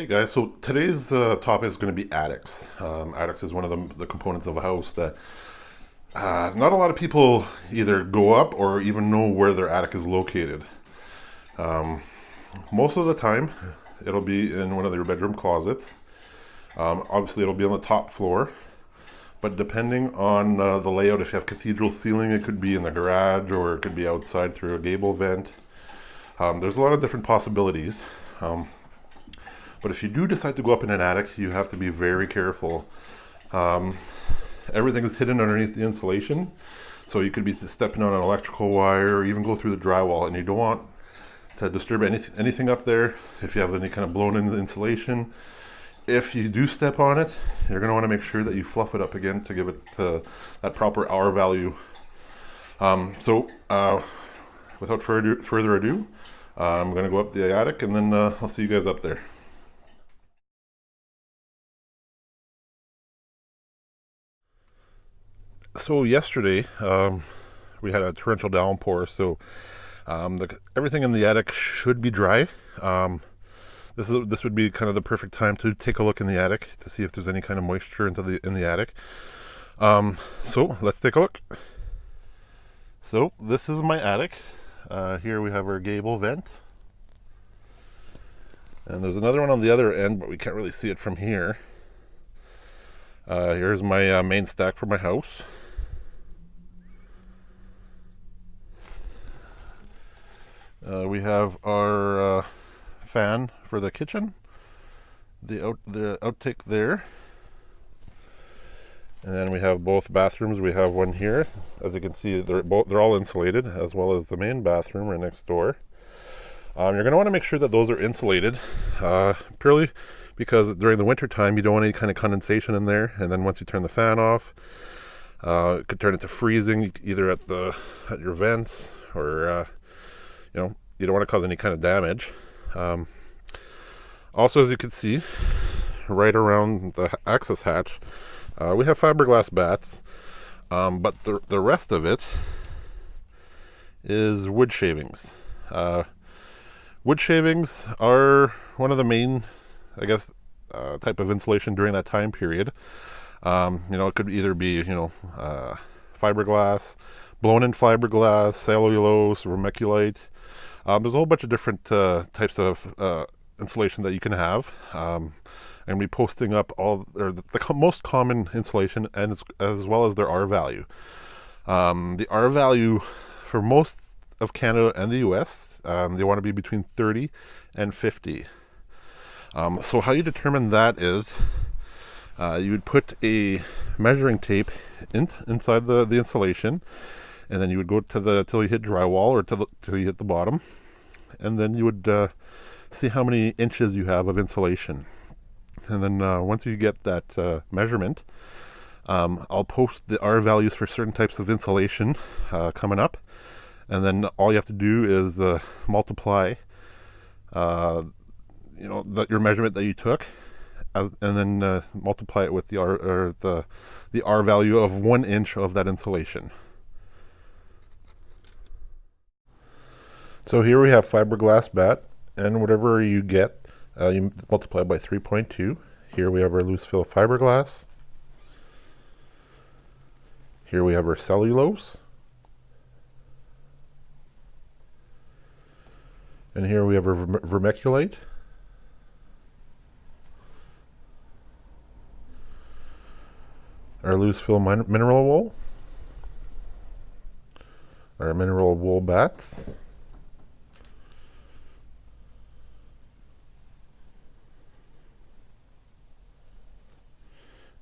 Hey guys, so today's topic is going to be attics. Attics is one of the components of a house that not a lot of people either go up or even know where their attic is located. Um, Most of the time, it'll be in one of their bedroom closets. Obviously, it'll be on the top floor, but depending on the layout, if you have cathedral ceiling, it could be in the garage or it could be outside through a gable vent. There's a lot of different possibilities. But if you do decide to go up in an attic, you have to be very careful. Um, Everything is hidden underneath the insulation, so you could be stepping on an electrical wire or even go through the drywall, and you don't want to disturb anything up there. If you have any kind of blown in insulation, if you do step on it, you're going to want to make sure that you fluff it up again to give it that proper R value. Without further ado, I'm going to go up the attic, and then I'll see you guys up there. So yesterday, we had a torrential downpour, so everything in the attic should be dry. This would be kind of the perfect time to take a look in the attic to see if there's any kind of moisture in the attic. So let's take a look. So this is my attic. Here we have our gable vent, and there's another one on the other end, but we can't really see it from here. Here's my main stack for my house. We have our fan for the kitchen, the outtake there, and then we have both bathrooms. We have one here, as you can see, they're all insulated, as well as the main bathroom right next door. You're going to want to make sure that those are insulated, purely because during the winter time you don't want any kind of condensation in there, and then once you turn the fan off, it could turn into freezing either at your vents or you don't want to cause any kind of damage. Also, as you can see, right around the access hatch, we have fiberglass batts, but the rest of it is wood shavings. Wood shavings are one of the main, I guess, type of insulation during that time period. It could either be, fiberglass, blown-in fiberglass, cellulose, vermiculite. There's a whole bunch of different types of insulation that you can have. I'm going to be posting up the most common insulation, and as well as their R value. The R value for most of Canada and the US, they want to be between 30 and 50. So how you determine that is you would put a measuring tape inside the insulation, and then you would go till you hit drywall, or till you hit the bottom, and then you would see how many inches you have of insulation. And then once you get that measurement, I'll post the R values for certain types of insulation coming up, and then all you have to do is multiply your measurement that you took, and then multiply it with the R value of 1 inch of that insulation. So here we have fiberglass batt, and whatever you get, you multiply by 3.2. Here we have our loose fill fiberglass. Here we have our cellulose. And here we have our vermiculite. Our loose fill mineral wool. Our mineral wool batts.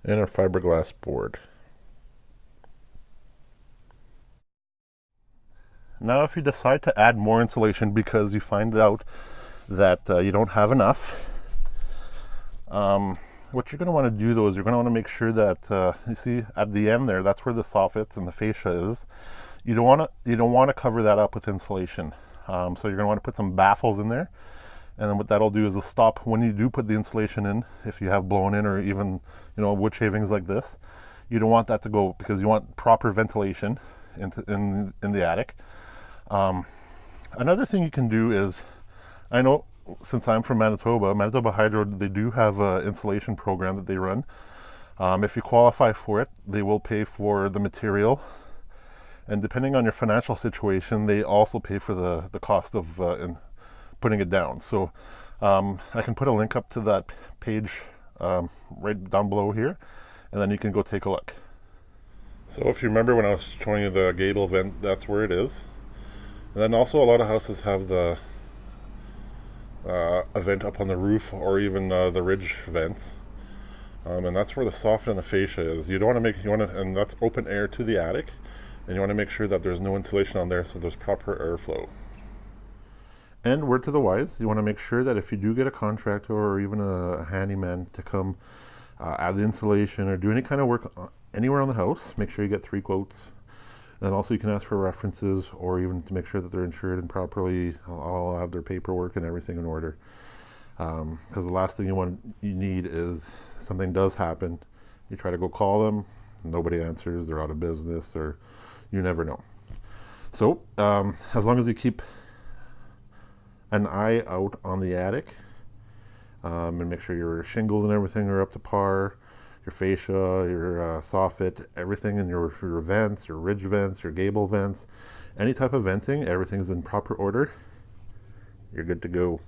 And our fiberglass board. Now, if you decide to add more insulation because you find out that you don't have enough, what you're going to want to do though is you're going to want to make sure that you see at the end there, that's where the soffits and the fascia is. You don't want to cover that up with insulation. So you're going to want to put some baffles in there, and then what that'll do is it'll stop when you do put the insulation in. If you have blown in or even wood shavings like this, you don't want that to go, because you want proper ventilation in the attic. Another thing you can do is, I know since I'm from Manitoba Hydro, they do have an insulation program that they run. If you qualify for it, they will pay for the material, and depending on your financial situation, they also pay for the cost of putting it down. So I can put a link up to that page right down below here, and then you can go take a look. So if you remember when I was showing you the gable vent, that's where it is. And then also a lot of houses have the a vent up on the roof, or even the ridge vents. And that's where the soffit and the fascia is. You don't want to and that's open air to the attic, and you want to make sure that there's no insulation on there, so there's proper airflow. And word to the wise, you want to make sure that if you do get a contractor or even a handyman to come add the insulation or do any kind of work anywhere on the house, make sure you get 3 quotes. And also you can ask for references, or even to make sure that they're insured and properly all have their paperwork and everything in order. Because the last thing you need is something does happen, you try to go call them, nobody answers, they're out of business, or you never know. So as long as you keep an eye out on the attic, and make sure your shingles and everything are up to par, your fascia, your soffit, everything in your vents, your ridge vents, your gable vents, any type of venting, everything's in proper order, you're good to go.